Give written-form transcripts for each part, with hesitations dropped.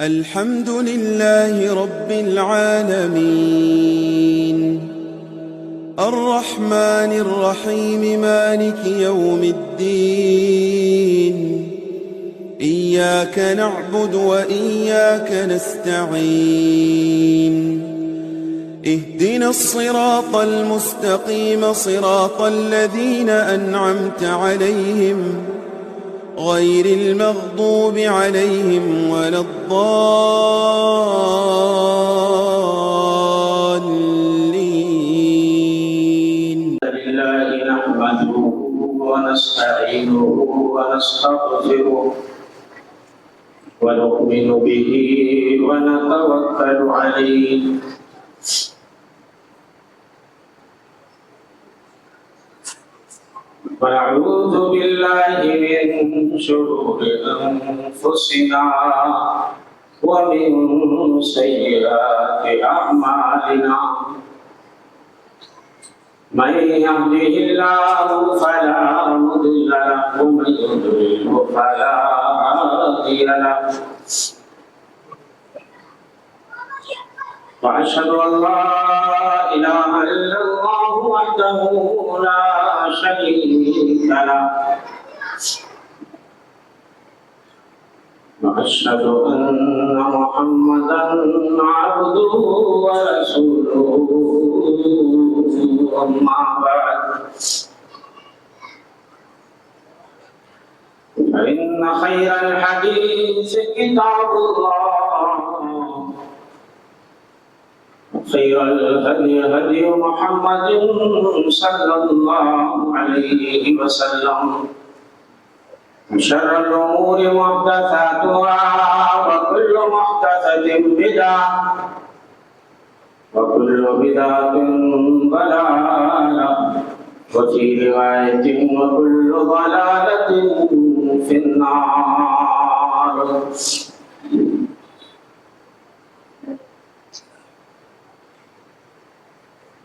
الحمد لله رب العالمين الرحمن الرحيم مالك يوم الدين إياك نعبد وإياك نستعين اهدنا الصراط المستقيم صراط الذين أنعمت عليهم غير المغضوب عليهم ولا الضالين. لله نحمده ونستعينه ونستغفره ونؤمن به ونتوكل عليه ونعوذ بالله من شرور أنفسنا ومن سيئات أعمالنا من يهده الله فلا مضل له ومن يضلل فلا هادي له وأشهد أن لا إله إلا الله وحده لا شريك له وأشهد أن محمدا عبده ورسوله أما بعد فإن خير الحديث كتاب الله خير الهدي هدي محمد صلى الله عليه وسلم شر الأمور محدثاتها وكل محدثة بدعة وكل بدعة ضلالة وفي رواية وكل ضلالة في النار.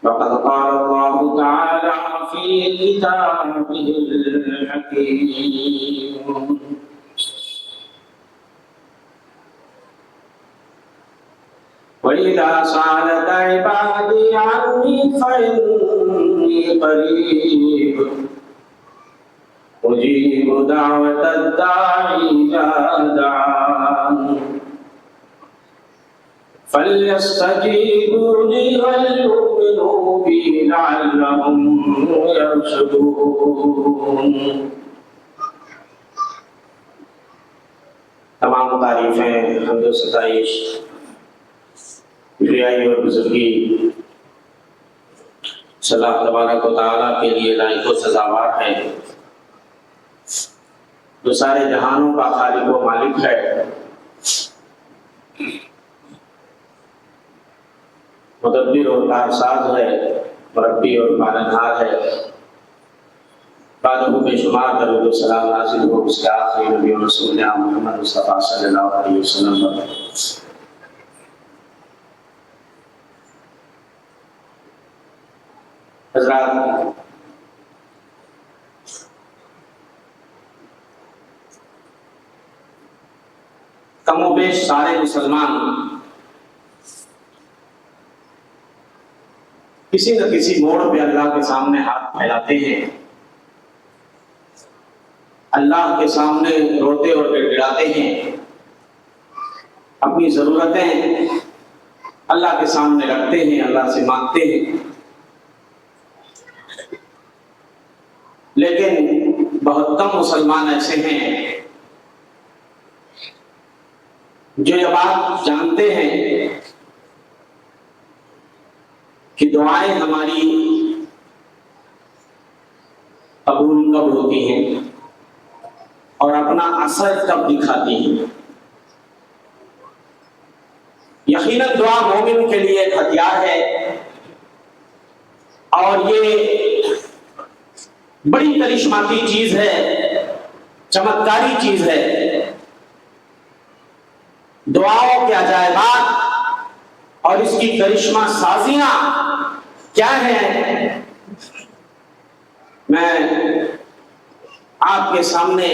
فقد قال الله تعالى في كتابه الحكيم وإذا سألك عبادي عني فإني قريب أجيب دعوة الداعي إذا دعان فليستجيبوا لي وليؤمنوا بي لعلهم يرشدون. تمام تعریفیں حمد و ستائش کبریائی اور بزرگی اللہ تبارک و تعالیٰ کے لیے لائق و سزاوار ہے، جو سارے جہانوں کا خالق و مالک ہے، مدبر اور کارساز ہے، مربی اور پالنہار ہے۔ بعد بے شمار درود و سلام نازل ہو اس کے آخری نبی و رسول محمد مصطفیٰ صلی اللہ علیہ وسلم پر۔ حضرات، کم و بیش سارے مسلمان کسی نہ کسی موڑ پہ اللہ کے سامنے ہاتھ پھیلاتے ہیں، اللہ کے سامنے روتے اور گڑگڑاتے ہیں، اپنی ضرورتیں اللہ کے سامنے رکھتے ہیں، اللہ سے مانگتے ہیں۔ لیکن بہت کم مسلمان ایسے ہیں جو یہ بات جانتے ہیں کہ دعائیں ہماری قبول کب ہوتی ہیں اور اپنا اثر کب دکھاتی ہیں۔ یقیناً دعا مومن کے لیے ایک ہتھیار ہے اور یہ بڑی کرشماتی چیز ہے، چمتکاری چیز ہے۔ دعاؤں کے عجائبات اور اس کی کرشمہ سازیاں کیا ہیں، میں آپ کے سامنے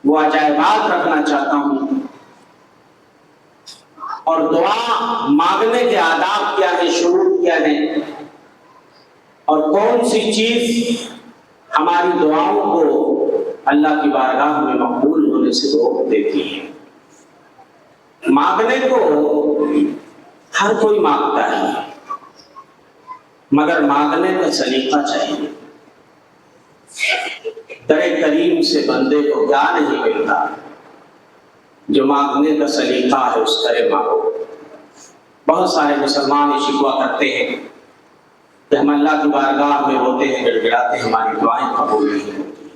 وہ عجائبات رکھنا چاہتا ہوں اور دعا مانگنے کے آداب کیا ہے، شروط کیا ہے، اور کون سی چیز ہماری دعاؤں کو اللہ کی بارگاہ میں مقبول ہونے سے روک دیتی ہے۔ مانگنے کو ہر کوئی مانگتا ہے، مگر مانگنے کا سلیقہ چاہیے۔ در کریم سے بندے کو کیا نہیں ملتا، جو مانگنے کا سلیقہ ہے اس طرح مانگو۔ بہت سارے مسلمان یہ شکوہ کرتے ہیں کہ ہم اللہ کی بارگاہ میں روتے ہیں، گڑ گڑاتے ہیں، ہماری دعائیں قبول نہیں ہوتی۔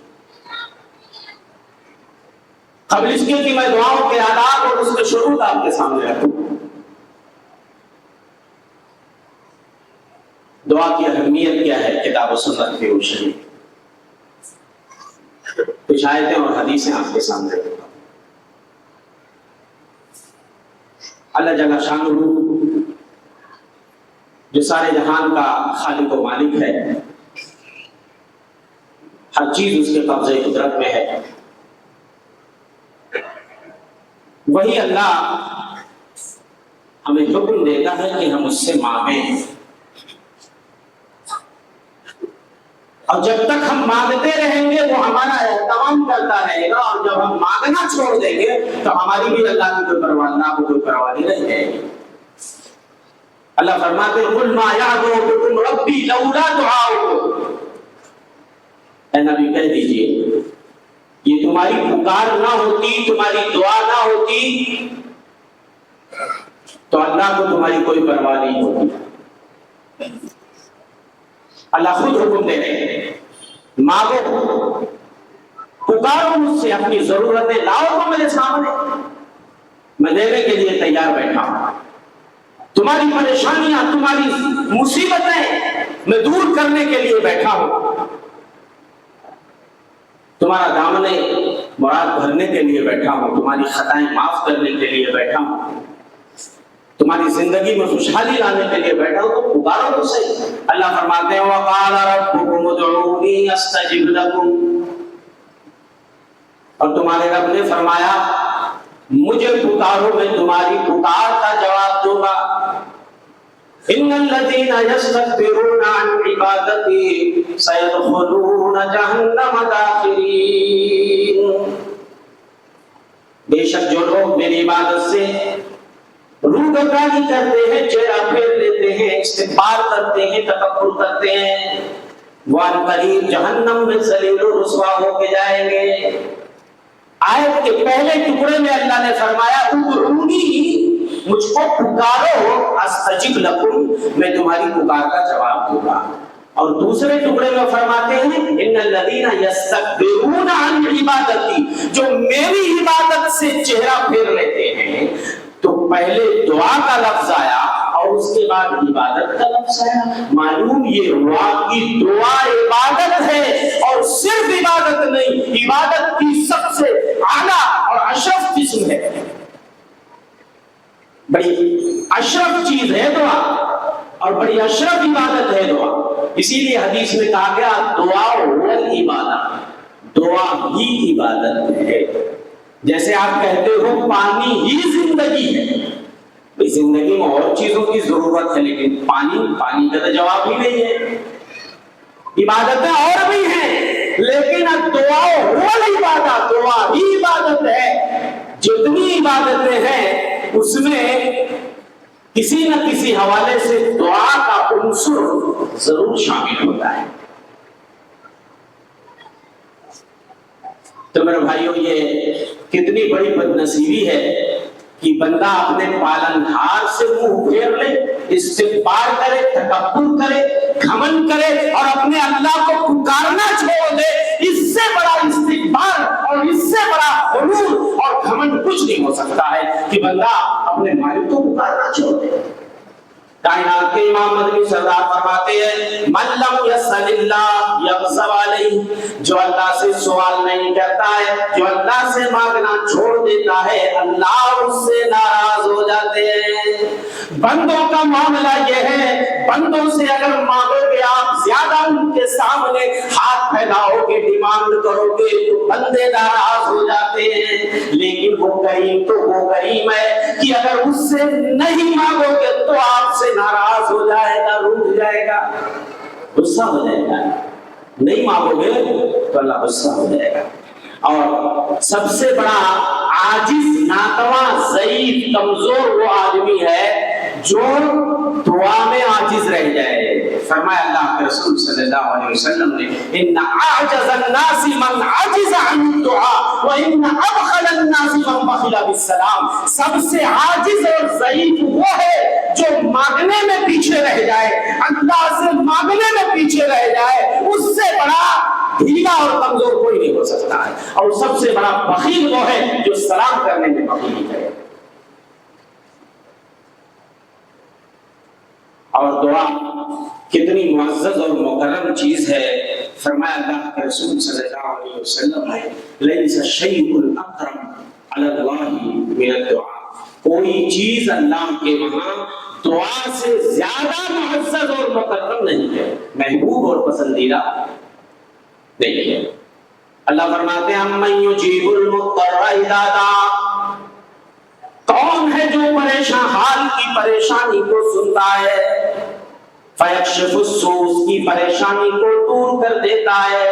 قبل اس کے کہ میں دعاؤں کے آداب اور اس کے شروط آپ کے سامنے رکھوں، دعا کی اہمیت کیا ہے کتاب و سنت کی روشنی کچھ آیتیں اور حدیثیں آپ کے سامنے رکھوں۔ اللہ جل شانہ جو سارے جہان کا خالق و مالک ہے، ہر چیز اس کے قبضے قدرت میں ہے، وہی اللہ ہمیں حکم دیتا ہے کہ ہم اس سے مانگیں، اور جب تک ہم مانگتے رہیں گے وہ ہمارا اہتمام کرتا رہے گا، اور جب ہم مانگنا چھوڑ دیں گے تو ہماری بھی اللہ کی کوئی پرواہ، اللہ کو کوئی پرواہ نہیں رہ جائے گی۔ اللہ فرماتے ہیں قُلْ مَا يَعْبُدُ بِكُمْ رَبِّي لَوْلَا دُعَاؤُكُمْ، اے نبی کہہ دیجئے یہ تمہاری پکار نہ ہوتی، تمہاری دعا نہ ہوتی تو اللہ کو تمہاری کوئی پرواہ نہیں ہوتی۔ اللہ خود حکم دے رہے ہیں مانگو، پکارو مجھ سے، اپنی ضرورتیں لاؤ تو میرے سامنے، میں دینے کے لیے تیار بیٹھا ہوں۔ تمہاری پریشانیاں، تمہاری مصیبتیں میں دور کرنے کے لیے بیٹھا ہوں، تمہارا دامن مراد بھرنے کے لیے بیٹھا ہوں، تمہاری خطائیں معاف کرنے کے لیے بیٹھا ہوں، تمہاری زندگی میں خوشحالی لانے کے لیے بیٹھا ہوں، تو پکارو تو صحیح۔ اللہ فرماتے ہیں وَقَالَ رَبُّكُمُ ادْعُونِي أَسْتَجِبْ لَكُمْ، اور تمہارے رب نے فرمایا مجھے پکارو میں تمہاری پکار کا جواب دوں گا۔ إِنَّ الَّذِينَ يَسْتَكْبِرُونَ عَنْ عِبَادَتِي سَيَدْخُلُونَ جَهَنَّمَ دَاخِرِينَ، بے شک جو لوگ میری عبادت سے روگردانی کرتے ہیں، چہرہ پھیر لیتے ہیں، استکبار کرتے ہیں، تکبر کرتے ہیں، وہ عنقریب جہنم میں ذلیل و رسوا ہو کے جائیں گے۔ آیت کے پہلے ٹکڑے میں اللہ نے فرمایا ادعونی، مجھ کو پکارو، استجب لکم، میں تمہاری پکار کا جواب دوں گا۔ اور دوسرے ٹکڑے میں فرماتے ہیں ان الذین یستکبرون عن عبادتی، جو میری عبادت سے چہرہ پھیر لیتے ہیں، تو پہلے دعا کا لفظ آیا اور اس کے بعد عبادت کا لفظ آیا، معلوم یہ ہوا کہ دعا عبادت ہے، اور صرف عبادت نہیں، عبادت کی سب سے اعلیٰ اور اشرف قسم ہے، بڑی اشرف چیز ہے دعا، اور بڑی اشرف عبادت ہے دعا۔ اسی لیے حدیث میں کہا گیا دعا هو العبادہ، دعا ہی عبادت ہے۔ جیسے آپ کہتے ہو پانی ہی زندگی ہے، بھئی زندگی میں اور چیزوں کی ضرورت ہے، لیکن پانی کا تو جواب ہی نہیں ہے۔ عبادتیں اور بھی ہیں، لیکن دعا هو العبادہ، دعا ہی عبادت ہے۔ جتنی عبادتیں ہیں اس میں کسی نہ کسی حوالے سے دعا کا عنصر ضرور شامل ہوتا ہے۔ تو میرے بھائیوں یہ کتنی بڑی بدنصیبی ہے کہ بندہ اپنے پالنہار سے منہ پھیر لے، استغفار کرے، تکبر کرے، گھمنڈ کرے، اور اپنے اللہ کو پکارنا چھوڑ دے۔ اس سے بڑا استغفار اور اس سے بڑا غرور اور گھمنڈ کچھ نہیں ہو سکتا ہے کہ بندہ اپنے مالک کو پکارنا چھوڑ دے۔ کائنات کے امام مدنی سردار فرماتے ہیں من لم یسأل اللہ یغضب علیہ، جو اللہ سے سوال نہیں کرتا ہے، جو اللہ سے مانگنا چھوڑ دیتا ہے، اللہ اس سے ناراض ہو جاتے ہیں۔ بندوں کا معاملہ یہ ہے، بندوں سے اگر مانگو گے آپ زیادہ، ان کے سامنے ہاتھ پھیلاؤ گے، ڈیمانڈ کرو گے، تو بندے ناراض ہو جاتے ہیں۔ لیکن وہ کریم تو وہ کریم ہے کہ اگر اس سے نہیں مانگو گے تو آپ سے ناراض ہو جائے گا، روٹھ جائے گا، غصہ ہو جائے گا، نہیں مانگو گے تو اللہ غصہ ہو جائے گا۔ اور سب سے بڑا عاجز، ناتواں، ضعیف، کمزور وہ آدمی ہے جو دعا میں عاجز رہ جائے۔ فرمایا اللہ کے رسول صلی اللہ علیہ وسلم نے ان اعجز الناس من عجز عن الدعاء وان ابخل الناس من بخل بالسلام۔ سب سے عاجز اور ضعیف وہ ہے جو مانگنے میں پیچھے رہ جائے، اللہ سے مانگنے میں پیچھے رہ جائے، اس سے بڑا ڈھیلا اور کمزور کوئی نہیں ہو سکتا ہے۔ اور سب سے بڑا بخیل وہ ہے جو سلام کرنے میں بخیلی کرے۔ اور دعا کتنی معزز اور مکرم چیز ہے۔ فرمایا اللہ کے رسول صلی اللہ علیہ وسلم نے لیس الشیء الاکرم علی اللہ من الدعاء، کوئی چیز اللہ کے وہاں دعا سے زیادہ معزز اور مکرم نہیں ہے، محبوب اور پسندیدہ نہیں ہے۔ اللہ فرماتے ہیں امن یجیب المضطر اذا دعا، کون ہے جو پریشان حال کی پریشانی کو سنتا ہے، فیکشف السوء، اس کی پریشانی کو دور کر دیتا ہے۔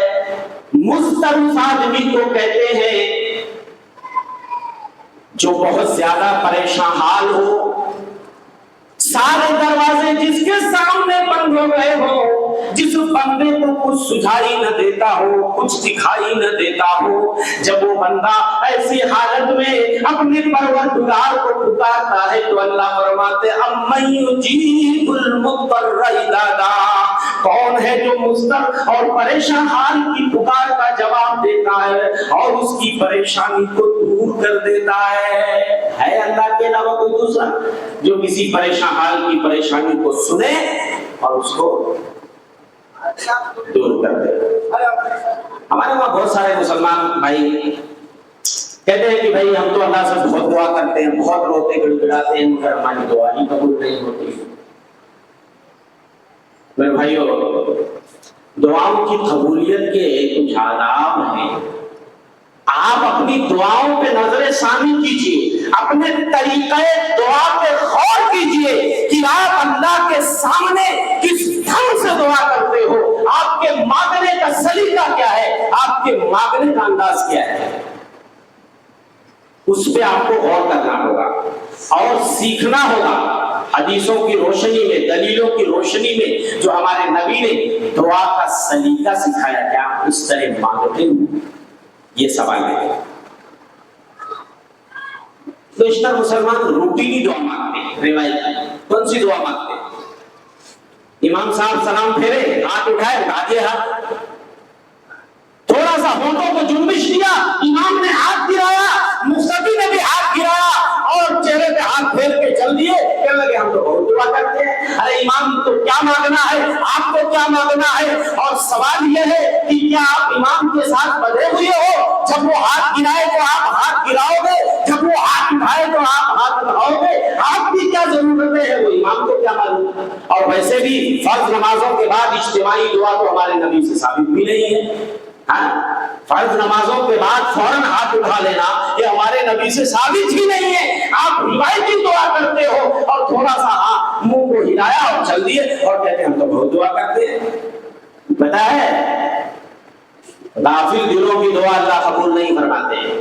مضطر اس آدمی کو کہتے ہیں جو بہت زیادہ پریشان حال ہو، سارے دروازے جس کے سامنے بند ہو گئے ہو، جس بندے کو کچھ سجھائی نہ دیتا ہو، کچھ دکھائی نہ دیتا ہو، جب وہ بندہ ایسی حالت میں اپنے پروردگار کو پکارتا ہے تو اللہ فرماتے امن یجیب المضطر اذا دعا، کون ہے جو مضطر اور پریشان حال کی پکار کا جواب دیتا ہے اور اس کی پریشانی کو دور کر دیتا ہے اللہ کے علاوہ کوئی دوسرا جو کسی پریشان حال کی پریشانی کو سنے اور اس کو دور کر دے؟ ہمارے وہاں بہت سارے مسلمان بھائی کہتے ہیں کہ بھائی ہم تو اللہ سے بہت دعا کرتے ہیں، بہت روتے گڑگڑاتے ہیں، مگر ہماری دعا ہی قبول نہیں ہوتی۔ میرے بھائیو، دعاؤں کی قبولیت کے کچھ آداب ہیں۔ آپ اپنی دعاؤں پہ نظر ثانی کیجئے، اپنے طریقے دعا پہ غور کیجئے کہ آپ اللہ کے سامنے کس ڈھنگ سے دعا کرتے ہو، آپ کے مانگنے کا سلیقہ کیا ہے، آپ کے مانگنے کا انداز کیا ہے، اس پہ آپ کو غور کرنا ہوگا اور سیکھنا ہوگا۔ حدیثوں کی روشنی میں، دلیلوں کی روشنی میں جو ہمارے نبی نے دعا کا سلیقہ سکھایا، کیا اس طرح مانگتے ہیں، یہ سوال ہے۔ بیشتر مسلمان روٹینی دعا مانگتے ہیں، روایت کون سی دعا مانگتے ہیں؟ امام صاحب سلام پھیرے، ہاتھ اٹھائے، اٹھا دیا ہاتھ، تھوڑا سا ہونٹوں کو جنبش دیا، امام نے ہاتھ گرایا، مقتدی نے بھی ہاتھ گرایا اور چہرے پہ ہاتھ پھیر کے چل دیے، کہنے لگے ہم تو بہت دعا کرتے ہیں۔ ارے امام تو کیا مانگنا ہے، آپ کو کیا مانگنا ہے؟ اور سوال یہ ہے کہ کیا آپ امام کے ساتھ بدھے ہوئے ہو؟ جب وہ ہاتھ گرائے تو آپ ہاتھ گراؤ گے، جب وہ ہاتھ اٹھائے تو آپ ہاتھ اٹھاؤ گے؟ آپ کی کیا ضرورت ہے، وہ امام کو کیا معلوم؟ اور ویسے بھی فرض نمازوں کے بعد اجتماعی دعا تو ہمارے نبی سے ثابت بھی نہیں ہے۔ فرض نمازوں کے بعد فوراً ہاتھ اٹھا لینا یہ ہمارے نبی سے ثابت ہی نہیں ہے۔ آپ روایتی دعا کرتے ہو اور تھوڑا سا منہ کو ہلایا اور چل دیے اور کہتے ہیں ہم تو بہت دعا کرتے ہیں۔ پتہ ہے غافل دلوں کی دعا اللہ قبول نہیں فرماتے ہیں۔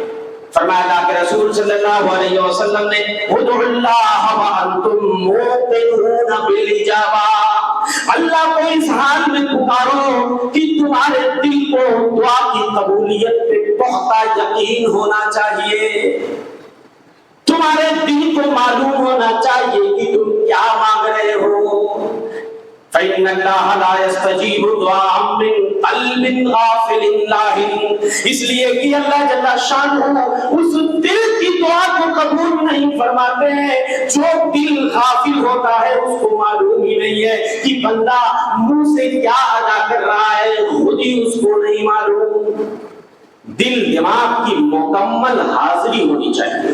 فرمایا اللہ کے رسول صلی اللہ علیہ وسلم نے ادعوا اللہ وانتم موقنون بالاجابہ، اللہ کو اس حال میں پکارو کہ تمہارے دل کو دعا کی قبولیت پہ پختہ یقین ہونا چاہیے، تمہارے دل کو معلوم ہونا چاہیے کہ تم کیا مانگ رہے ہو۔ فإن الله لا يستجيب دعاء من قلب غافل لاهٍ، اس لیے کہ اللہ جل شانہ اس دل کی دعا کو قبول نہیں فرماتے ہیں جو دل غافل ہوتا ہے، اس کو معلوم ہی نہیں ہے کہ بندہ منہ سے کیا ادا کر رہا ہے، خود ہی اس کو نہیں معلوم۔ دل دماغ کی مکمل حاضری ہونی چاہیے،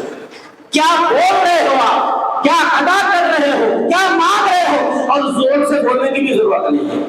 کیا بول رہے ہو آپ، کیا ادا کر رہے ہو، کیا مانگ رہے ہو، اور زور سے بولنے کی بھی ضرورت نہیں ہے۔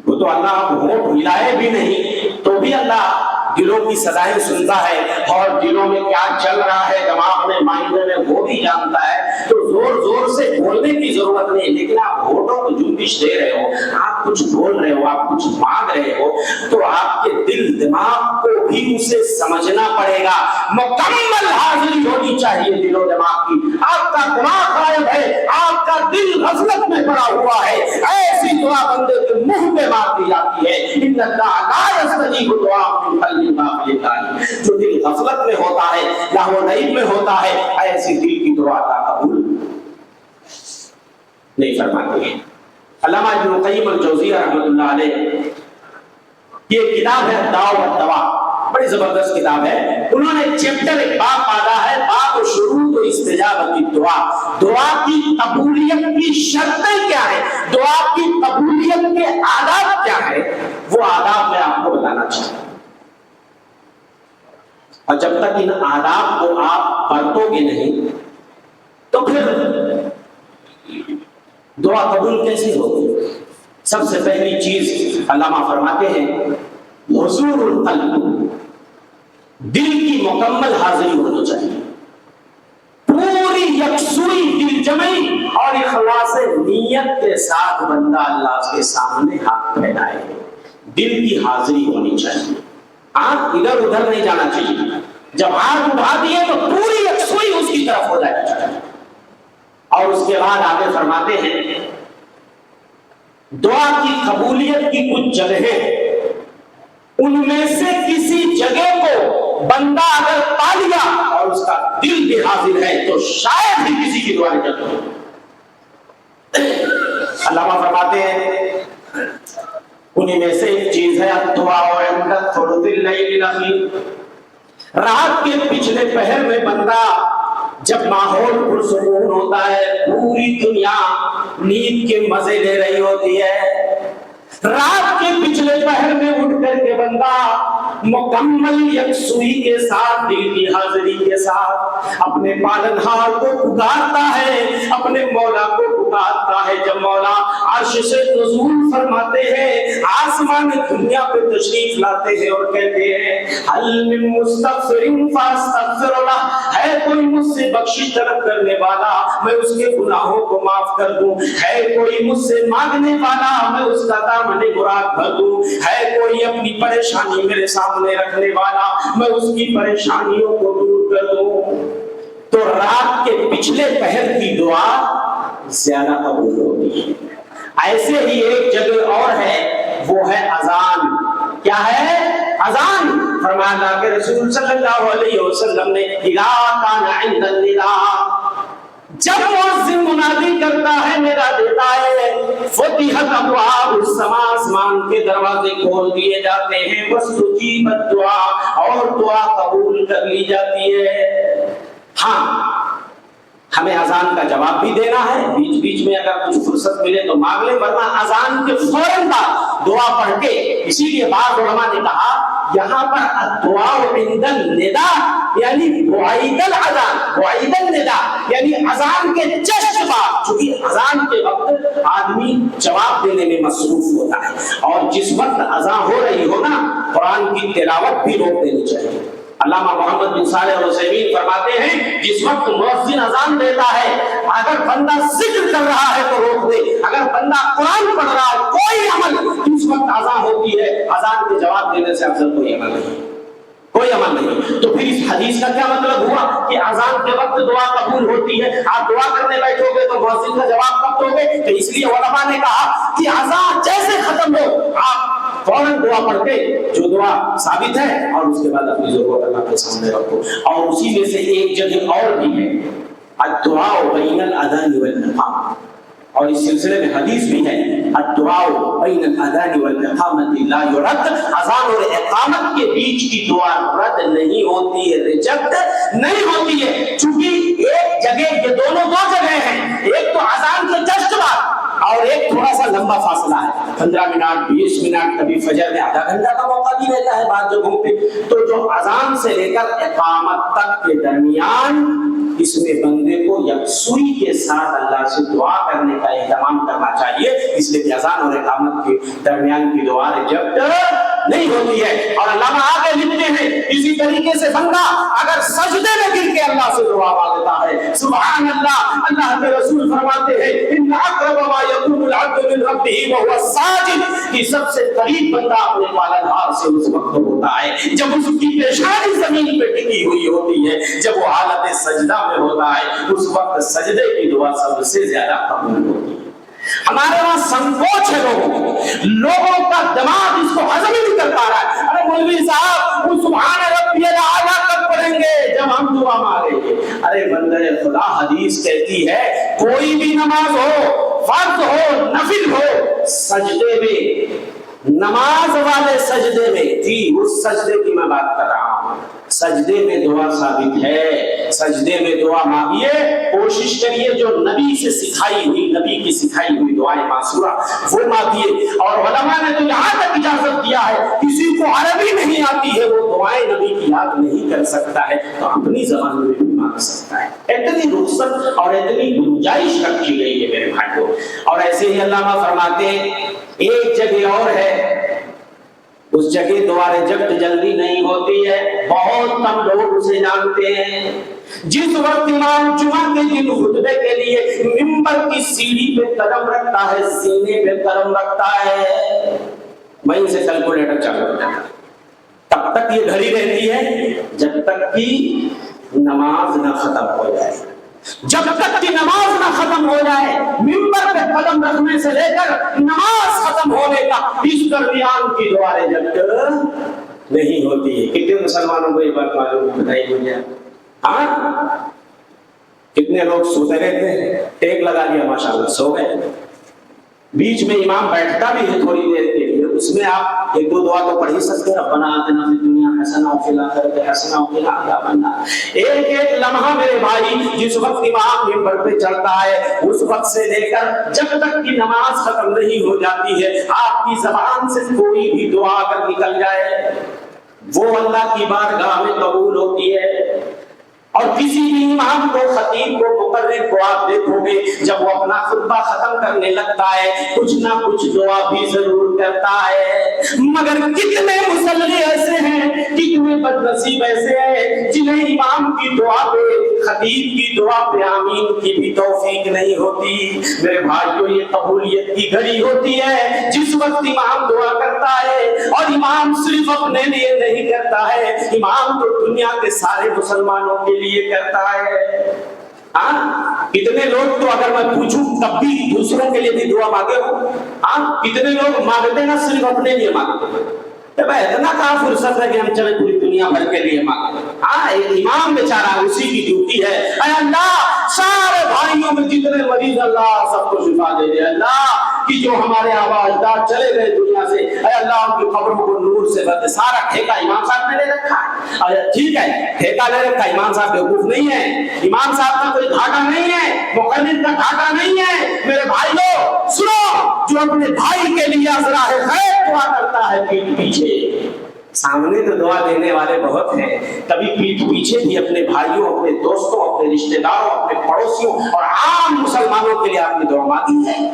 وہ تو اللہ آپ ہونٹ ہلائے بھی نہیں تو بھی اللہ دلوں کی صدائیں سنتا ہے اور دلوں میں کیا چل رہا ہے دماغ میں مائنڈ میں وہ بھی جانتا ہے، تو زور زور سے بولنے کی ضرورت نہیں، لیکن آپ ہونٹوں کو جنبش دے رہے ہو، آپ کچھ بول رہے ہو، آپ کچھ مانگ رہے ہو، تو آپ کے دل دماغ کو بھی اسے سمجھنا پڑے گا، مکمل حاضری ہونی چاہیے دل و دماغ کی۔ آپ کا دماغ غائب ہے، آپ کا دل غفلت میں پڑا ہوا ہے، ایسی دعا بندے کے منہ پہ مار دی جاتی ہے، ان اللہ لا یستجیب دعاء من قلب غافل لاہی، جو دل غفلت میں ہوتا ہے، لہو و نہیب میں ہوتا ہے، ایسی دل کی دعا کا قبول نہیں فرماتے ہیں۔ علامہ ابن القیم الجوزیہ رحمۃ اللہ علیہ، یہ کتاب ہے داء و دواء، بڑی زبردست کتاب ہے، انہوں نے چیپٹر ایک باب پالا ہے، باب شروط و استجابت الدعاء، دعا کی قبولیت کی شرطیں کیا ہیں، دعا کی قبولیت کے آداب کیا ہیں، وہ آداب میں آپ کو بتانا چاہتا ہوں، اور جب تک ان آداب کو آپ پرتو گے نہیں تو پھر دعا قبول کیسے ہوگی؟ سب سے پہلی چیز علامہ فرماتے ہیں حضور القلب، دل کی مکمل حاضری ہونی چاہیے، پوری یکسوئی دل جمعی اور اخلاص نیت کے ساتھ بندہ اللہ کے سامنے ہاتھ پھیلائے، دل کی حاضری ہونی چاہیے، آنکھ ادھر ادھر نہیں جانا چاہیے، جب آنکھ اٹھا دیے تو پوری یکسوئی اس کی طرف ہو جانی چاہیے۔ اور اس کے بعد آگے فرماتے ہیں دعا کی قبولیت کی کچھ جگہیں، ان میں سے کسی جگہ کو بندہ اگر پا لیا اور اس کا دل بھی حاضر ہے تو شاید ہی کسی کی دعا رجعت ہو۔ علامہ فرماتے ہیں انہیں میں سے ایک چیز ہے الدعاء عند ثلث اللیل الاخیر، رات کے پچھلے پہر میں بندہ جب ماحول پرسکون ہوتا ہے، پوری دنیا نیند کے مزے لے رہی ہوتی ہے، رات کے پچھلے پہر میں اٹھ کر کے بندہ مکمل یکسوئی کے ساتھ دل کی حاضری کے ساتھ اپنے پالنہار کو پکارتا ہے، اپنے مولا کو پکارتا ہے، جب مولا عرش سے نزول فرماتے ہیں، آسمان دنیا پہ تشریف لاتے ہیں اور کہتے ہیں حل من مستغفر فاستغفر لہ، ہے کوئی مجھ سے بخشش طلب کرنے والا میں اس کے گناہوں کو معاف کر دوں، ہے کوئی مجھ سے مانگنے والا میں اس کا دامن مراد بھر دوں، ہے کوئی اپنی پریشانی میرے سامنے رکھنے والا میں اس کی پریشانیوں کو دور کر دوں، تو رات کے پچھلے پہر کی دعا زیادہ قبول ہوتی ہے۔ ایسے ہی ایک جگہ اور ہے، وہ ہے اذان۔ کیا ہے؟ اذان۔ فرمایا کہ رسول صلی اللہ علیہ وسلم نے اذا کان عند النداء، جب مؤذن منادی کرتا ہے، ندا دیتا ہے، فتحت ابواب السماء، آسمان کے دروازے کھول دیے جاتے ہیں، واستجیبت الدعاء، اور دعا قبول کر لی جاتی ہے۔ ہاں ہمیں اذان کا جواب بھی دینا ہے، بیچ بیچ میں اگر کچھ فرصت ملے تو مانگ لیں، ورنہ اذان کے فوراً بعد دعا پڑھ کے، اسی لیے بعض علماء نے کہا یہاں پر الدعاء عند النداء یعنی بعید الاذان، بعید النداء یعنی اذان کے جسٹ بعد، چونکہ اذان کے وقت آدمی جواب دینے میں مصروف ہوتا ہے، اور جس وقت اذان ہو رہی ہو نا، قرآن کی تلاوت بھی روک دینی چاہیے۔ علامہ محمد بن صالح العثیمین فرماتے ہیں جس وقت مؤذن اذان دیتا ہے، اگر بندہ ذکر کر رہا ہے تو روک دے، اگر بندہ قرآن پڑھ رہا ہے کوئی عمل، جس وقت اذان ہوتی ہے اذان کے جواب دینے سے افضل کوئی عمل نہیں، کوئی عمل نہیں۔ تو پھر اس حدیث کا کیا مطلب ہوا کہ اذان کے وقت دعا قبول ہوتی ہے، آپ دعا کرنے بیٹھو گے تو مؤذن کا جواب کب دو گے؟ تو اس لیے علماء نے کہا کہ اذان جیسے ختم ہو آپ فوراً دعا پڑھ کے جو دعا ثابت ہے اور اس کے بعد اپنی ضرورت اللہ کے سامنے رکھو۔ اور اسی میں سے ایک جگہ اور بھی ہے الدعاء بین الاذان والاقامہ، اور اس سلسلے میں حدیث بھی ہے الدعاء بین الاذان والاقامۃ لا یرد، اذان اور اقامت کے بیچ کی دعا رد نہیں ہوتی ہے، ریجیکٹ نہیں ہوتی ہے، چونکہ ایک جگہ، یہ دونوں دو جگہ ہیں، ایک تو اذان کے جسٹ بعد اور ایک تھوڑا سا لمبا فاصلہ ہے، 15 منٹ 20 منٹ، کبھی فجر میں آدھا گھنٹہ کا موقع بھی رہتا ہے بعض جگہوں پہ، تو جو اذان سے لے کر اقامت تک کے درمیان اس میں بندے کو یکسوئی کے ساتھ اللہ سے دعا کرنے کا اہتمام کرنا چاہیے، اس لیے کہ اذان اور اقامت کے درمیان کی دعا ریجیکٹ نہیں ہوتی ہے۔ اور علامہ آگے لکھتے ہیں اسی طریقے سے بندہ اگر سجدے میں گر کے اللہ سے دعا مانگتا ہے، سبحان اللہ، اللہ کے رسول فرماتے ہیں ان اقرب ما یکون العبد من ربہ وهو ساجد، کہ سب سے قریب بندہ اپنے پالنہار سے اس وقت ہوتا ہے جب اس کی پیشانی زمین پہ ٹکی ہوئی ہوتی ہے، جب وہ حالت سجدہ میں ہوتا ہے، اس وقت سجدے کی دعا سب سے زیادہ قبول ہوتی ہے۔ ہمارے وہاں سنکوچ ہے لوگوں کا دماغ اس کو ہضم ہی نہیں کر پا رہا ہے۔ ارے مولوی صاحب وہ سبحان ربی الاعلیٰ کب پڑھیں گے؟ جب ہم دعا مانگیں گے۔ ارے بندے خدا حدیث کہتی ہے کوئی بھی نماز ہو، فرض ہو، نفل ہو، سجدے میں، نماز والے سجدے میں، جی اس سجدے کی میں بات کر رہا ہوں، سجدے میں دعا ثابت ہے، سجدے میں دعا مانگیے، کوشش کریے جو نبی سے سکھائی ہوئی، نبی کی سکھائی ہوئی دعائیں معصورہ وہ مانگیے۔ اور علماء نے تو یہاں تک اجازت دیا ہے کسی کو عربی نہیں آتی ہے وہ دعائیں نبی کی یاد نہیں کر سکتا ہے تو اپنی زبان میں بھی مانگ سکتا ہے۔ اتنی رخصت اور اتنی گنجائش رکھی گئی ہے میرے بھائیوں۔ اور ایسے ہی علامہ فرماتے ہیں ایک جگہ اور ہے، اس جگہ دعا رجعت جلدی نہیں ہوتی ہے، بہت کم لوگ اسے جانتے ہیں۔ جس وقت امام جمعہ کے دن خطبے کے لیے منبر کی سیڑھی پہ قدم رکھتا ہے، سینے پہ قدم رکھتا ہے، وہیں سے کیلکولیٹر چالو ہو جاتا ہے۔ تب تک یہ گھڑی رہتی ہے جب تک کہ نماز نہ ختم ہو جائے، جب تک کہ نماز نہ ختم ہو جائے، منبر پہ قدم رکھنے سے لے کر نماز ختم ہونے کا اس درمیان کی دعا رجعت نہیں ہوتی ہے۔ کتنے مسلمانوں کو یہ بات معلوم بتائی ہوئی ہے؟ ہاں کتنے لوگ سوتے رہتے ہیں، ٹیک لگا لیا ماشاءاللہ سو گئے، بیچ میں امام بیٹھتا بھی ہے تھوڑی دیر کے لیے، اس میں آپ ایک دو دعا تو پڑھ ہی سکتے ہیں، ربنا آتنا فی الدنیا حسنہ وفی الآخرۃ حسنہ وقنا عذاب النار۔ ایک ایک لمحہ میرے بھائی جس وقت امام منبر پہ چڑھتا ہے اس وقت سے لے کر جب تک کہ نماز ختم نہیں ہو جاتی ہے، آپ کی زبان سے کوئی بھی دعا اگر نکل جائے وہ اللہ کی بارگاہ میں قبول ہوتی ہے۔ اور کسی بھی امام کو، خطیب کو، مقرر کو آپ دیکھو گے جب وہ اپنا خطبہ ختم کرنے لگتا ہے کچھ نہ کچھ دعا بھی ضرور کرتا ہے، مگر کتنے مصلی ایسے ہیں، کتنے بدنصیب ایسے ہیں جنہیں امام کی دعا پہ، خطیب کی دعا پہ آمین کی بھی توفیق نہیں ہوتی۔ میرے بھائیوں یہ قبولیت کی گھڑی ہوتی ہے جس وقت امام دعا کرتا ہے، اور امام صرف اپنے لیے نہیں کرتا ہے، امام تو دنیا کے سارے مسلمانوں کے لیے کرتا ہے۔ ہاں کتنے لوگ تو اگر میں پوچھوں تب بھی دوسروں کے لیے بھی دعا مانگے ہو؟ ہاں کتنے لوگ مانگتے نا صرف اپنے لیے مانگتے ہیں؟ اتنا کہاں فرصت ہے کہ ہم چلے پوری دنیا بھر کے لیے مانگیں؟ ہاں ایک امام بیچارہ اسی کی ڈیوٹی ہے، اے اللہ سارے بھائیوں میں جتنے مریض اللہ سب کو شفا دے دے، اللہ کہ جو ہمارے آبادار چلے گئے دنیا سے، اے اللہ ان کی قبروں کو نور سے بھر دے۔ سارا ٹھیکہ امام صاحب نے لے رکھا ہے، ٹھیک ہے ٹھیکہ لے رکھا، امام صاحب بیوقوف نہیں ہے، امام صاحب کا کوئی گھاٹا نہیں ہے، مقرر کا گھاٹا نہیں ہے۔ میرے بھائیوں سنو، جو اپنے بھائی کے لیے ازراہ خیر دعا کرتا ہے پیٹھ پیچھے، سامنے تو دعا دینے والے بہت ہیں، کبھی پیٹھ پیچھے بھی اپنے بھائیوں، اپنے دوستوں، اپنے رشتہ داروں، اپنے پڑوسیوں اور عام مسلمانوں کے لیے آپ نے دعا مانگی ہے۔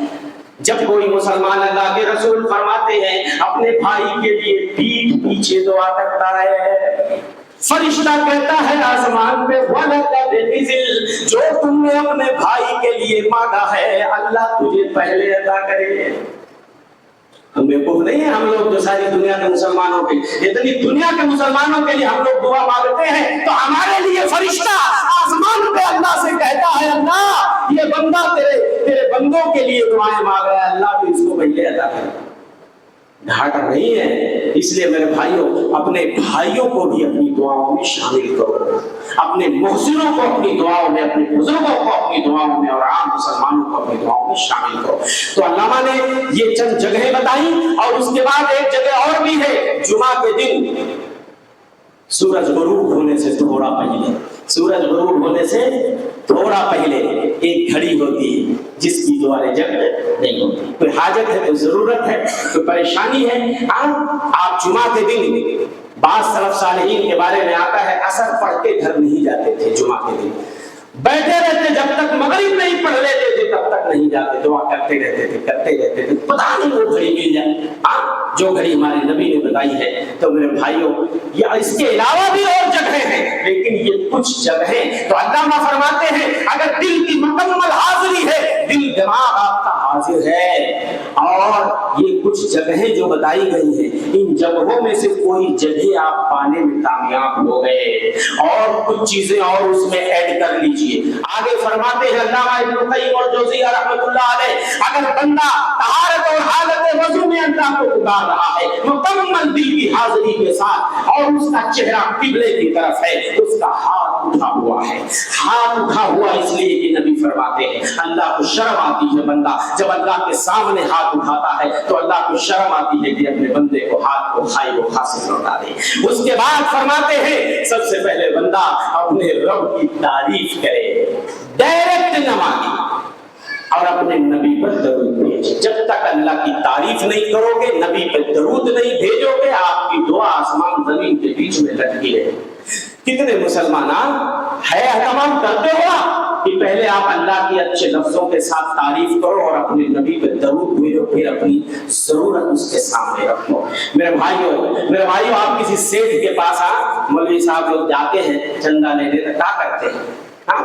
جب کوئی مسلمان اللہ کے رسول فرماتے ہیں اپنے بھائی کے لیے پیٹھ پیچھے دعا کرتا ہے، فرشتہ کہتا ہے آسمان پہ وَلَكَ بِمِثْلِ، جو تم نے اپنے بھائی کے لیے مانگا ہے اللہ تجھے پہلے عطا کرے۔ ہم بیوقوف نہیں ہیں ہم لوگ جو ساری دنیا کے مسلمانوں کے، اتنی دنیا کے مسلمانوں کے لیے ہم لوگ دعا مانگتے ہیں تو ہمارے لیے فرشتہ آسمان پہ اللہ سے کہتا ہے اللہ یہ بندہ تیرے بندوں کے لیے دعائیں مانگ رہا ہے، اللہ تو اس کو پہلے عطا کرے۔ گھاٹا نہیں ہے، اس لیے میرے بھائیوں اپنے بھائیوں کو بھی اپنی دعاؤں میں شامل کرو، اپنے محسنوں کو اپنی دعاؤں میں، اپنے بزرگوں کو اپنی دعاؤں میں، اور عام مسلمانوں کو اپنی دعاؤں میں شامل کرو۔ تو علامہ نے یہ چند جگہیں بتائیں، اور اس کے بعد ایک جگہ اور بھی ہے، جمعہ کے دن سورج غروب ہونے سے تھوڑا پہلے، سورج غروب ہونے سے تھوڑا پہلے ایک گھڑی ہوتی ہے جس کی دعا رجعت نہیں ہوتی۔ کوئی حاجت ہے، کوئی ضرورت ہے، کوئی پریشانی ہے، آپ جمعہ کے دن، بعض سلف صالحین کے بارے میں آتا ہے اثر پڑھ کے گھر نہیں جاتے تھے، جمعہ کے دن بیٹھے رہتے جب تک مغرب نہیں پڑھ لیتے تھے تب تک نہیں جاتے، دعا کرتے رہتے تھے، پتہ نہیں وہ گھڑی مل جائے۔ جو گھڑی ہمارے نبی نے بتائی ہے۔ تو میرے بھائیوں، یہ اس کے علاوہ بھی اور جگہیں ہیں، لیکن یہ کچھ جگہیں تو علامہ فرماتے ہیں اگر دل کی مکمل حاضری ہے، دل دماغ آپ کا حاضر ہے، اور یہ کچھ جگہیں جو بتائی گئی ہیں، ان جگہوں میں سے کوئی جگہ آپ پانے میں کامیاب ہو گئے، اور کچھ چیزیں اور اس میں ایڈ کر لیجئے۔ آگے فرماتے ہیں علامہ ابن القیم الجوزیہ رحمۃ اللہ علیہ، اگر بندہ طہارت اور حالت وضو میں اللہ کو پکار رہا ہے مکمل دل کی حاضری کے ساتھ، اور اس کا چہرہ قبلے کی طرف ہے، اس کا ہاتھ اٹھا ہوا ہے، ہاتھ اٹھا ہوا اس لیے کہ نبی فرماتے ہیں اللہ کو شرم آتی ہے، بندہ جب اللہ کے سامنے ہاتھ اٹھاتا ہے تو اللہ کو شرم آتی ہے کہ اپنے بندے کو ہاتھ کو کھائی وہ خاص لوٹا دے۔ اس کے بعد فرماتے ہیں سب سے پہلے بندہ اپنے رب کی تعریف کرے، ڈائریکٹ نہ مانگے، اور اپنے نبی پر درود بھیجے۔ جب تک اللہ کی تعریف نہیں کرو گے، نبی پر درود نہیں بھیجو گے، آپ کی دعا آسمان زمین کے بیچ میں لٹکی رہے۔ کتنے مسلمان ہے اہتمام کرتے ہو کہ پہلے آپ اللہ کی اچھے لفظوں کے ساتھ تعریف کرو اور اپنے نبی پر درود بھیجو، پھر اپنی ضرورت اس کے سامنے رکھو۔ میرے بھائیوں، آپ کسی سیٹھ کے پاس مولوی صاحب لوگ جاتے ہیں چندہ لینے، تو کیا کرتے ہیں؟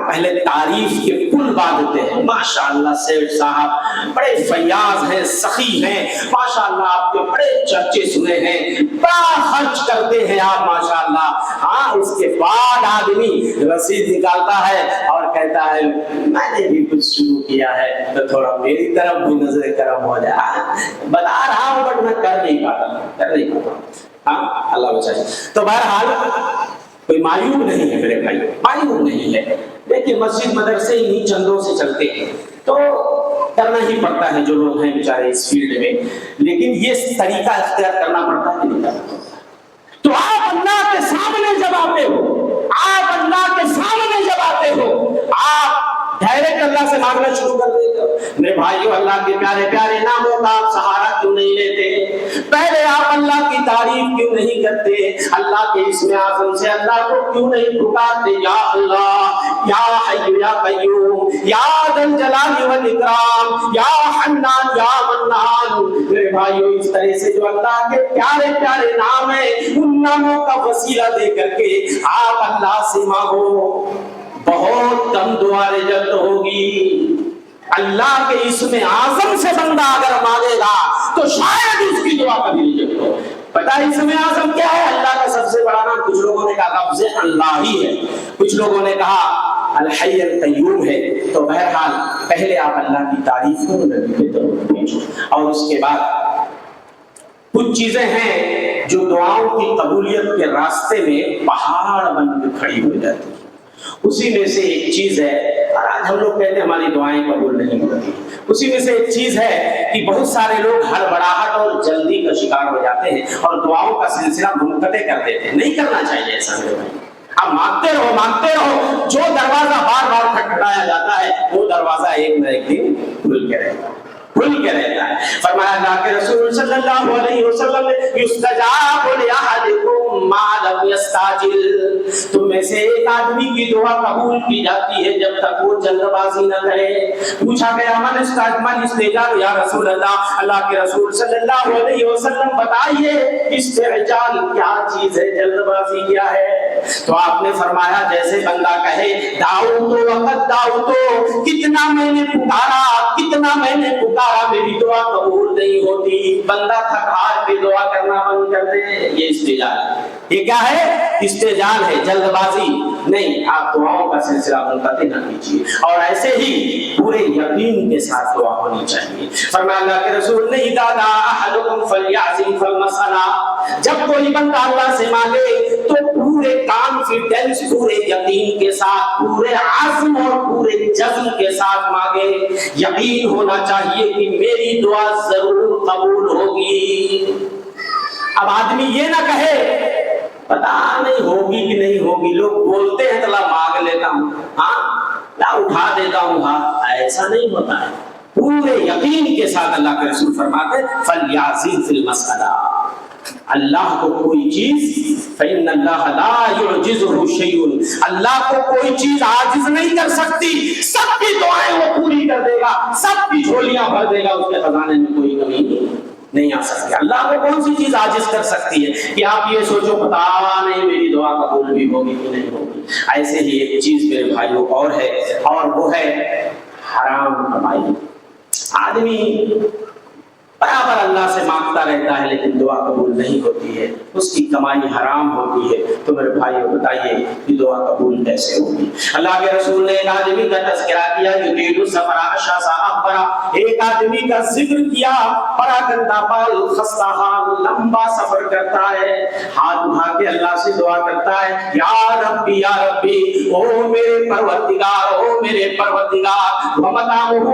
پہلے تعریف کے پل باندھتے ہیں، ماشاءاللہ سیٹھ صاحب بڑے فیاض ہیں، سخی ہیں، ماشاءاللہ آپ کے بڑے چرچے سنے ہیں، بڑا خرچ کرتے ہیں آپ ماشاءاللہ۔ اس کے بعد آدمی رسید نکالتا ہے اور کہتا ہے میں نے بھی کچھ شروع کیا ہے تو تھوڑا میری طرف بھی نظر کرم ہو جائے، بتا رہا ہوں بٹ میں کر نہیں پاتا۔ اللہ بچائے۔ تو بہرحال کوئی معیوب نہیں ہے میرے بھائی، معیوب نہیں ہے، دیکھیے مسجد مدرسے انہی چندوں سے چلتے ہیں تو کرنا ہی پڑتا ہے جو لوگ ہیں بیچارے اس فیلڈ میں، لیکن یہ طریقہ اختیار کرنا پڑتا ہے کہ نہیں کرنا پڑتا۔ تو آپ اللہ کے سامنے جب آتے ہو، آپ اللہ کے سامنے جب آتے ہو، آپ ڈائریکٹ اللہ سے مانگنا شروع کر دیتے ہو۔ میرے بھائیو، اللہ کے پیارے پیارے ناموں کا آپ سہارا کیوں نہیں لیتے؟ پہلے آپ اللہ کی تعریف کیوں نہیں کرتے؟ اللہ کے اسم اعظم سے اللہ کو کیوں نہیں پکارتے؟ یا اللہ، یا حی یا قیوم، یا ذا الجلال والاکرام، یا حنان یا منان۔ میرے بھائیو، اس طرح سے جو اللہ کے پیارے پیارے نام ہیں، ان ناموں کا وسیلہ دے کر کے آپ اللہ سے مانگو، بہت کم دعا رجعت ہوگی۔ اللہ کے اسم اعظم سے بندہ اگر مانگے گا تو شاید اس کی دعا کبھی رجعت ہو۔ پتہ ہے اسم اعظم کیا ہے؟ اللہ کا سب سے بڑا نام، کچھ لوگوں نے کہا لفظ اللہ ہی ہے، کچھ لوگوں نے کہا الحی القیوم ہے۔ تو بہرحال پہلے آپ اللہ کی تعریف کرو، نبی پہ درود بھیجو، اور اس کے بعد کچھ چیزیں ہیں جو دعاؤں کی قبولیت کے راستے میں پہاڑ بن کے کھڑی ہو جاتی ہیں۔ اسی میں سے ایک چیز ہے، اور آج ہم لوگ کہتے ہیں ہماری دعائیں قبول نہیں ہوتی، اسی میں سے ایک چیز ہے کہ بہت سارے لوگ ہڑبڑاہٹ اور جلدی کا شکار ہو جاتے ہیں اور دعاؤں کا سلسلہ منقطع کر دیتے ہیں۔ نہیں کرنا چاہیے ایسا میرے بھائی۔ اب مانگتے رہو، جو دروازہ بار بار کھٹکھٹایا جاتا ہے وہ دروازہ ایک نہ ایک دن کھل کے رہتا ہے، کھل کے رہتا ہے۔ فرمایا اللہ کے رسول صلی اللہ علیہ وسلم نے یستجاب لأحدکم ما لم یستعجل، تم میں سے ایک آدمی کی دعا قبول کی جاتی ہے جب تک وہ جلد بازی نہ کرے۔ پوچھا گیا من استعجال یا رسول اللہ، اللہ کے رسول صلی اللہ علیہ وسلم بتائیے استعجال کیا چیز ہے، جلد بازی کیا ہے؟ تو آپ نے فرمایا جیسے بندہ کہے دعوت وقت دعوت، کتنا میں نے پکارا، کتنا میں نے پکارا، میری دعا قبول نہیں ہوتی، بندہ تھک ہار کے دعا کرنا بند کر دے، یہ استعجال ہے۔ یہ کیا ہے؟ استعجال ہے، جلد بازی نہیں۔ آپ دعاؤں کا سلسلہ منقطع نہ کیجیے، اور ایسے ہی پورے یقین کے ساتھ دعا ہونی چاہیے۔ فرمایا اللہ کے رسول نے اذا دعا احدکم فلیعزم فالمسألہ، جب کوئی بندہ اللہ سے مانگے تو پورے کانفیڈنس، پورے یقین کے ساتھ، پورے عزم اور پورے جذب کے ساتھ مانگے، یقین ہونا چاہیے کہ میری دعا ضرور قبول ہوگی۔ اب آدمی یہ نہ کہے پتا نہیں ہوگی کہ نہیں ہوگی، لوگ بولتے ہیں تو مانگ لیتا ہوں، لا اٹھا دیتا ہوں ہاتھ، ایسا نہیں ہوتا ہے۔ پورے یقین کے ساتھ اللہ کے رسول فرماتے فلیعزم فی المسألہ، اللہ کو کوئی چیز فإن اللہ لا يعجزہ شیء، اللہ کو کوئی چیز عاجز نہیں کر سکتی، سب کی دعائیں وہ پوری کر دے گا، سب کی جھولیاں بھر دے گا، اس کے خزانے میں کوئی کمی نہیں۔ نہیں آ سکتی. اللہ کو کون سی چیز عاجز کر سکتی ہے کہ آپ یہ سوچو پتا نہیں میری دعا قبول بھی ہوگی کہ نہیں ہوگی. ایسے ہی ایک چیز میرے بھائیوں اور ہے، اور وہ ہے حرام کمائی. آدمی برابر اللہ سے مانگتا رہتا ہے لیکن دعا قبول نہیں ہوتی ہے، اس کی کمائی حرام ہوتی ہے. تو میرے بھائیو بتائیے کہ دعا قبول کیسے ہوگی؟ اللہ کے رسول نے ایک آدمی کا تذکرہ کیا جو دیر سفر اشعث اغبر، ایک آدمی کا ذکر کیا بڑا گندا بال خستہ حال، لمبا سفر کرتا ہے، ہاتھ اٹھا کے اللہ سے دعا کرتا ہے یا ربی او میرے پروردگار، او میرے پروردگار، ومطعمہ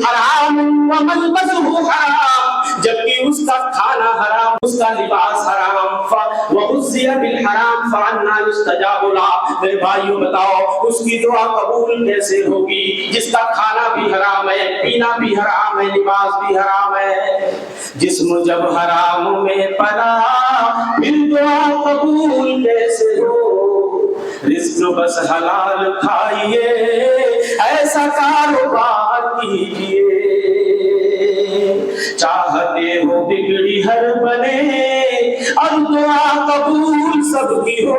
حرام وملبسہ حرام، جبکہ اس کا کھانا حرام، اس کا لباس حرام، وغذی بالحرام فانا یستجاب له. میرے بھائیو بتاؤ اس کی دعا قبول کیسے ہوگی جس کا کھانا بھی حرام ہے، پینا بھی حرام ہے، لباس بھی حرام ہے. جسم جب حرام میں پڑا پھر دعا قبول کیسے ہو؟ رزق بس حلال کھائیے، ایسا کاروبار کیجیے، چاہتے ہو بگڑی ہر بنے اور دعا قبول سب کی ہو.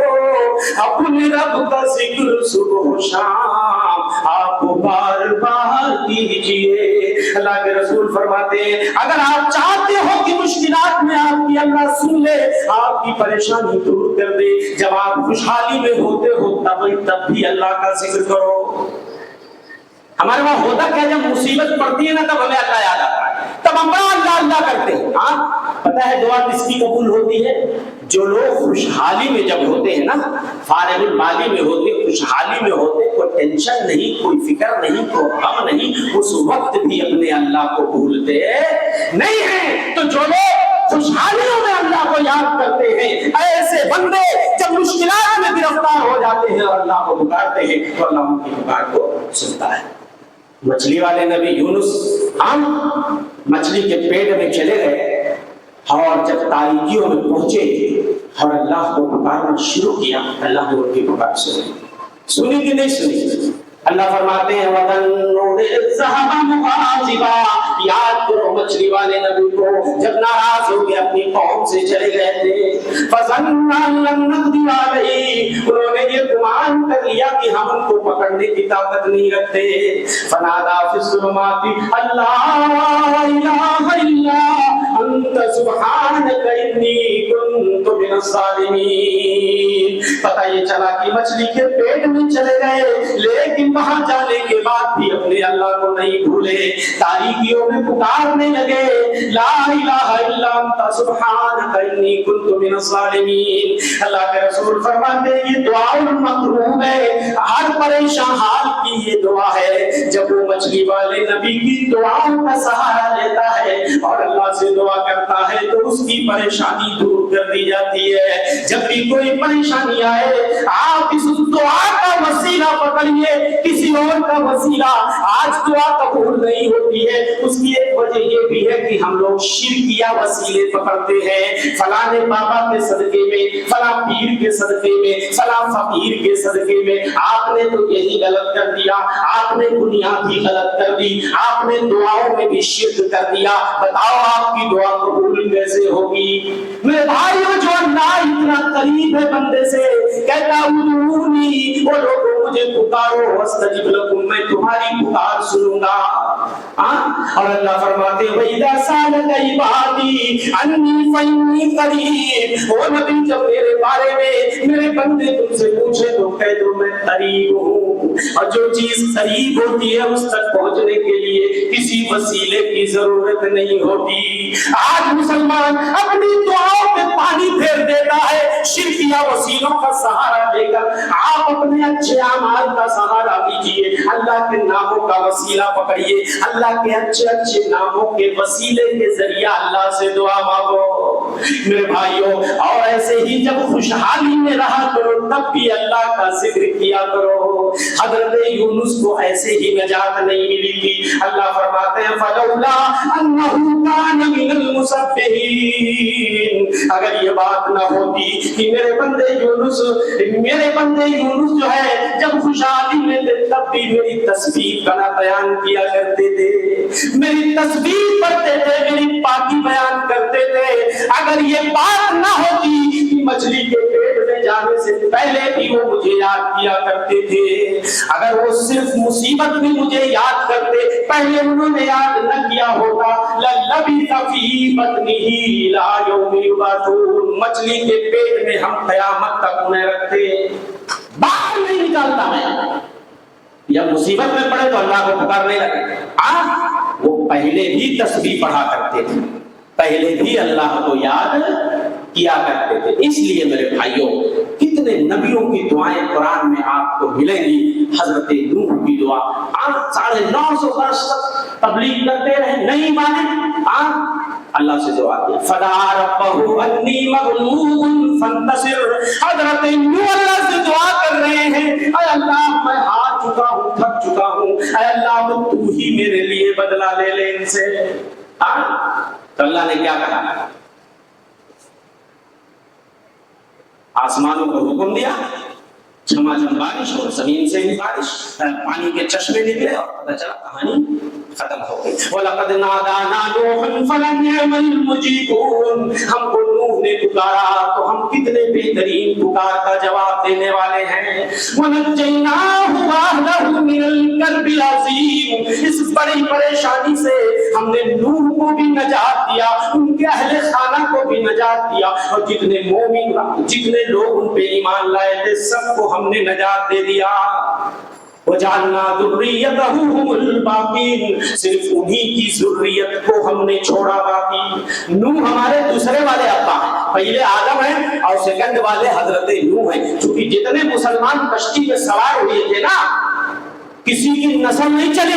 اپنے رب کا ذکر صبح و شام آپ بار بار کیجیے. اللہ کے رسول فرماتے ہیں اگر آپ چاہتے ہو کہ مشکلات میں آپ کی اللہ سن لے، آپ کی پریشانی دور کر دے، جب آپ خوشحالی میں ہوتے ہو تب بھی اللہ کا ذکر کرو. ہمارے وہاں ہوتا کیا جب مصیبت پڑتی ہے نا تب ہمیں اللہ یاد آتا ہے، تب ہم بڑا اللہ اللہ کرتے ہیں. ہاں پتہ ہے دعا کس کی قبول ہوتی ہے؟ جو لوگ خوشحالی میں جب ہوتے ہیں نا، فارغ البالی میں ہوتے، خوشحالی میں ہوتے، کوئی ٹینشن نہیں، کوئی فکر نہیں، کوئی غم نہیں، اس وقت بھی اپنے اللہ کو بھولتے نہیں ہیں. تو جو لوگ خوشحالیوں میں اللہ کو یاد کرتے ہیں، ایسے بندے جب مشکلات میں گرفتار ہو جاتے ہیں اور اللہ کو پکارتے ہیں تو اللہ ان کی پکار کو سنتا ہے. مچھلی والے نبی یونس ہم مچھلی کے پیٹ میں چلے گئے اور جب تاریکیوں میں پہنچے اور اللہ کو پکارنا شروع کیا، اللہ نے ان کی پکار سنی کہ نہیں سنی؟ اللہ فرماتے ہیں وَظَنُّونِ إِذْ ذَهَبَ مُغَاضِبًا، یاد کرو مچھلی والے نبی کو جب ناراض ہو کے اپنی قوم سے چلے گئے تھے. فَظَنَّ أَن لَّن نَّقْدِرَ عَلَيْهِ، انہوں نے یہ گمان کر لیا کہ ہم ان کو پکڑنے کی طاقت نہیں رکھتے. فَنَادَىٰ فِي الظُّلُمَاتِ أَن لَّا إِلَٰهَ إِلَّا أَنتَ سُبْحَانَكَ إِنِّي كُنتُ مِنَ الظَّالِمِينَ. پتہ یہ چلا کہ مچھلی کے پیٹ میں چلے گئے لیکن وہاں جانے کے بعد بھی اپنے اللہ کو نہیں بھولے، تاریکیوں میں پکارنے لگے لا الہ الا انت سبحانک انی کنت من الظالمین. اللہ کے رسول فرماتے ہیں یہ دعا المطلوب ہے، ہر پریشان حال کی یہ دعا ہے. جب وہ مچھلی والے نبی کی دعاؤں کا سہارا لیتا ہے اور اللہ سے دعا کرتا ہے تو اس کی پریشانی دور کر دی جاتی ہے. جب بھی کوئی پریشانی آئے آپ اس دعا کا وسیلہ پکڑیے، کسی اور کا وسیلہ. آج دعا قبول نہیں ہوتی ہے، اس کی ایک وجہ یہ بھی ہے کہ ہم لوگ شرکیہ وسیلے پکڑتے ہیں. فلاں بابا کے صدقے میں، فلاں پیر کے صدقے میں، فلاں فقیر کے صدقے میں. آپ نے تو یہی غلط کر دیا، آپ نے بنیاد ہی غلط کر دی، آپ نے دعاؤں میں بھی شرک کر دیا. بتاؤ آپ کی دعا قبول کیسے ہوگی؟ میرے بھائیو جو اللہ اتنا قریب ہے بندے سے، کہتا ادعونی، وہ لوگوں مجھے پکارو واستجب لکم، میں تمہاری پکار سنوں گا. اور اللہ فرماتے ہیں وَإِذَا سَأَلَكَ عِبَادِي عَنِّي فَإِنِّي قَرِيبٌ. وہ نبی جب میرے بارے میں میرے بندے تم سے پوچھے تو کہہ دو میں قریب ہوں. اور جو چیز قریب ہوتی ہے اس تک پہنچنے کے لیے کسی وسیلے کی ضرورت نہیں ہوتی. آج مسلمان اپنی دعاؤں پہ پانی پھیر دیتا ہے شرکیہ وسیلوں کا سہارا لے کر. آپ اپنے اچھے اعمال کا سہارا لیجیے، اللہ کے ناموں کا وسیلہ پکڑیے، اللہ کے اچھے اچھے ناموں کے وسیلے کے ذریعہ اللہ سے دعا مانگو میرے بھائیوں. اور ایسے ہی جب خوشحالی میں رہا کرو تب بھی اللہ کا ذکر کیا کرو. حضرت یونس کو ایسے ہی نجات نہیں ملی تھی. اللہ فرماتے ہیں فلولا انہ کان من المسبحین، اگر یہ بات نہ ہوتی کہ میرے بندے یونس جو ہے جب خوشحالی میں تھے تب بھی میری تسبیح کا بیان کیا کرتے تھے، میری تسبیح پڑھتے تھے، میری پاکی بیان کرتے تھے، اگر یہ بات نہ ہوتی کہ مچھلی کے پیٹ میں جانے سے پہلے بھی وہ مجھے یاد کیا کرتے تھے، اگر وہ صرف مصیبت میں مجھے یاد کرتے، پہلے انہوں نے یاد نہ کیا ہوتا، لَلَبِثَ فِي بَطْنِهِ إِلَىٰ يَوْمِ يُبْعَثُونَ، مچھلی کے پیٹ میں ہم قیامت تک انہیں رکھتے، باہر نہیں نکالتا میں، یا مصیبت میں پڑے تو اللہ کو پکارنے لگے۔ وہ پہلے بھی تسبیح پڑھا کرتے تھے، پہلے بھی اللہ کو یاد کیا کرتے تھے۔ اس لیے میرے بھائیوں کتنے نبیوں کی دعائیں قرآن میں آپ کو ملیں گی۔ حضرت نوح کی دعا، 950 برس تک تبلیغ کرتے رہے، نہیں مانے، اللہ سے دعا کی فدعا ربہ انی مغلوب فانتصر۔ حضرت نوح اللہ سے دعا کر رہے ہیں، اے اللہ میں ہار چکا ہوں، تھک چکا ہوں، اے اللہ تو ہی میرے لیے بدلہ لے لے ان سے۔ تو اللہ نے کیا کہا؟ آسمانوں کو حکم دیا، جھماجھم بارش ہو، زمین سے بھی بارش، پانی کے چشمے نکلے، اور پتہ چلا کہانی ختم ہو گئی۔ وَلَقَدْ نَادَانَا نُوحٌ فَلَنِعْمَ الْمُجِيبُونَ، ہم کو نوح نے پکارا تو ہم کتنے بہترین پکار کا جواب دینے والے ہیں۔ وَنَجَّيْنَاهُ وَأَهْلَهُ مِنَ الْكَرْبِ الْعَظِيمِ، اس بڑی پریشانی سے ہم نے نوح کو بھی نجات دیا، ان کے اہل خانہ کو بھی نجات دیا، اور جتنے مومن جتنے لوگ ان پہ ایمان لائے تھے سب کو ہم نے نجات دے دیا۔ وَجَعَلْنَا ذُرِّيَّتَهُ هُمُ الْبَاقِينَ، صرف انہی کی ذریت کو ہم نے چھوڑا باقی۔ نوح ہمارے دوسرے والے ابا ہیں، پہلے آدم ہیں اور سیکنڈ والے حضرت نوح ہیں۔ چونکہ جتنے مسلمان کشتی میں سوار ہوئے تھے نا، کسی کی نسل نہیں چلی،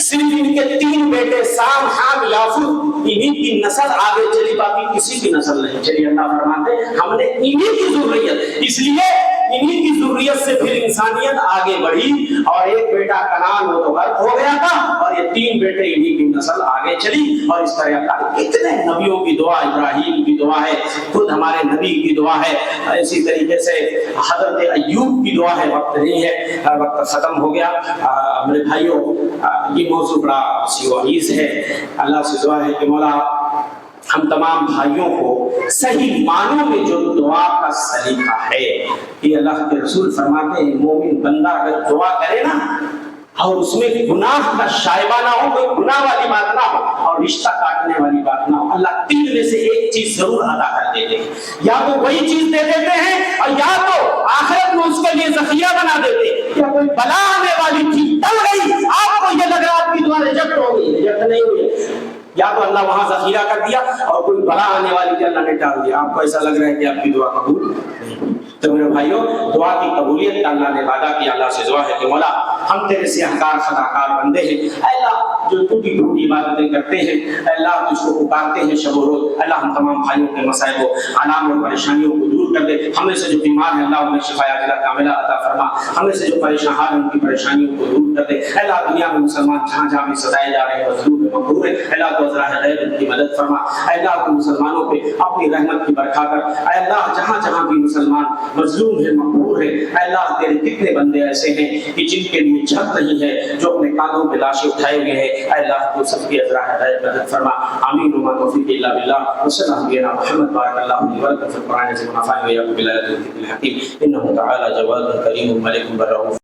صرف ان کے 3 بیٹے سام، حام، یافت، انہی کی نسل آگے چلی، باقی کسی کی نسل نہیں چلی۔ اللہ فرماتے ہم نے انہی کی ذریت، اس لیے انہی کی ذریت سے پھر انسانیت آگے بڑھی، اور ایک بیٹا کنعان وہ تو غرق ہو گیا تھا، اور یہ 3 بیٹے انہی کی نسل آگے چلی، اور اس طرح کا اتنے نبیوں کی دعا، ابراہیم کی دعا ہے، خود ہمارے نبی کی دعا ہے، اسی طریقے سے حضرت ایوب کی دعا ہے۔ وقت نہیں ہے، وقت ختم ہو گیا۔ میرے بھائیوں یہ موضوع بڑا وسیع ہے، اللہ سے دعا ہے کہ مولا ہم تمام بھائیوں کو صحیح معنوں میں جو دعا کا سلیقہ ہے، یہ اللہ کے رسول فرماتے ہیں مومن بندہ اگر دعا کرے نا اور اس میں گناہ کا شائبہ نہ ہو، کوئی گناہ والی بات نہ ہو اور رشتہ کاٹنے والی بات نہ ہو، اللہ 3 میں سے ایک چیز ضرور ادا کر دیتے ہیں، یا تو وہی چیز دے دیتے ہیں، اور یا تو آخرت میں اس کے لیے ذخیرہ بنا دیتے ہیں۔ یا کوئی بلا آنے والی تھی، ٹل گئی، آپ کو یہ لگ رہا آپ کی دعا ریجیکٹ ہو گئی، ریجیکٹ نہیں ہوئی، یا تو اللہ وہاں ذخیرہ کر دیا، اور کوئی بلا آنے والی تھی اللہ نے ٹال دیا، آپ کو ایسا لگ رہا ہے کہ آپ کی دعا قبول نہیں۔ تو میرے بھائیوں دعا کی قبولیت کا اللہ نے وعدہ کیا۔ اللہ سے دعا ہے کہ مولا ہم تیرے سیاہکار خطاکار بندے ہیں، اے اللہ جو ٹوٹی ٹوٹی عبادتیں کرتے ہیں، اے اللہ تجھ کو پکارتے ہیں شب و روز، اللہ ہم تمام بھائیوں کے مسائل و آلام اور پریشانیوں کو دور کر دے۔ ہمیں سے جو بیمار ہیں اللہ انہیں شفا عاجلہ کاملہ عطا فرما، ہمیں سے جو پریشان ہیں ان کی پریشانیوں کو دور کر دے۔ اے اللہ دنیا میں مسلمان جہاں جہاں بھی ستائے جا رہے ہیں، مظلوم ہیں، مقہور ہیں، اے اللہ تو عذراء غیب ان کی مدد فرما۔ اے اللہ تو مسلمانوں پہ اپنی رحمت کی برکھا کر۔ اے اللہ جہاں جہاں بھی مسلمان مظلوم ہے، مقہور ہے، اے اللہ تیرے کتنے بندے ایسے ہیں کہ جن کے لیے چھت نہیں ہے، جو اپنے کاندھوں پہ لاشیں اٹھائے ہوئے ہیں، اے اللہ تو سب کی عذراء غیب مدد فرما۔ آمین وما توفیق الا باللہ، وصلی اللہ علی محمد بارک اللہ علیہ وسلم فی القرآن عظیم ونفعني وإياكم بالآيات والذكر الحكيم إنه تعالى جواد كريم ملك بر رؤوف